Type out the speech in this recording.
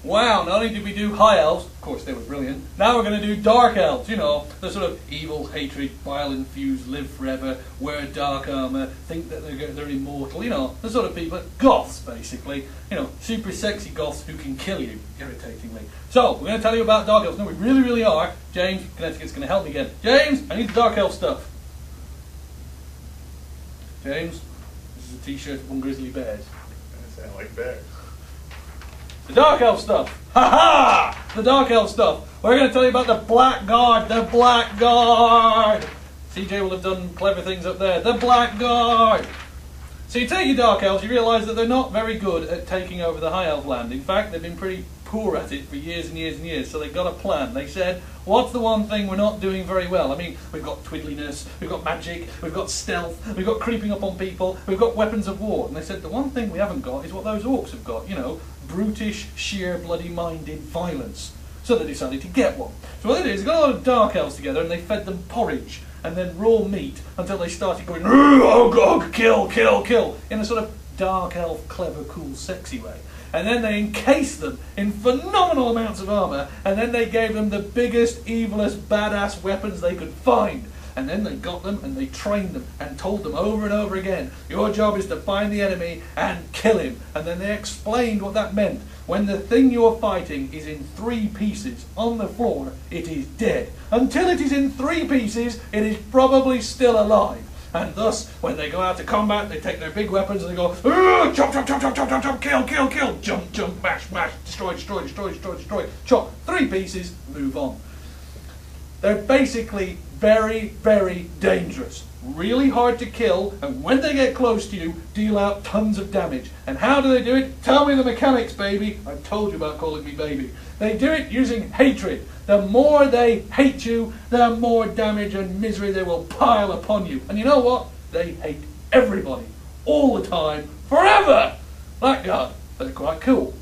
wow, not only did we do high elves, of course they were brilliant, now we're going to do dark elves, you know, the sort of evil, hatred, bile infused, live forever, wear dark armour, think that they're immortal, you know, the sort of people, goths basically, you know, super sexy goths who can kill you, irritatingly. So, we're going to tell you about dark elves. No, we really, really are. James, Connecticut's going to help me again. James, I need the dark elf stuff. James, this is a t-shirt of one grizzly bears. I sound like bears. The Dark Elf stuff! Ha-ha! The Dark Elf stuff! We're going to tell you about the Black Guard! The Black Guard! CJ will have done clever things up there. The Black Guard! So you take your Dark Elves, you realise that they're not very good at taking over the High Elf land. In fact, they've been pretty poor at it for years and years and years, so they got a plan. They said, what's the one thing we're not doing very well? I mean, we've got twiddliness, we've got magic, we've got stealth, we've got creeping up on people, we've got weapons of war. And they said, the one thing we haven't got is what those orcs have got, you know, brutish, sheer, bloody-minded violence. So they decided to get one. So what they did is they got a lot of Dark Elves together and they fed them porridge and then raw meat until they started going, oh god, kill, kill, kill, in a sort of Dark Elf, clever, cool, sexy way. And then they encased them in phenomenal amounts of armour, and then they gave them the biggest, evilest, badass weapons they could find. And then they got them and they trained them and told them over and over again, your job is to find the enemy and kill him. And then they explained what that meant. When the thing you're fighting is in 3 pieces on the floor, it is dead. Until it is in 3 pieces, it is probably still alive. And thus, when they go out to combat, they take their big weapons and they go, chop, chop, chop, chop, chop, chop, chop, kill, kill, kill, jump, jump, mash, mash, destroy, destroy, destroy, destroy, destroy, chop, 3 pieces, move on. They're basically very, very dangerous. Really hard to kill, and when they get close to you, deal out tons of damage. And how do they do it? Tell me the mechanics, baby. I told you about calling me baby. They do it using hatred. The more they hate you, the more damage and misery they will pile upon you. And you know what? They hate everybody, all the time, forever. Blackguard. They're quite cool.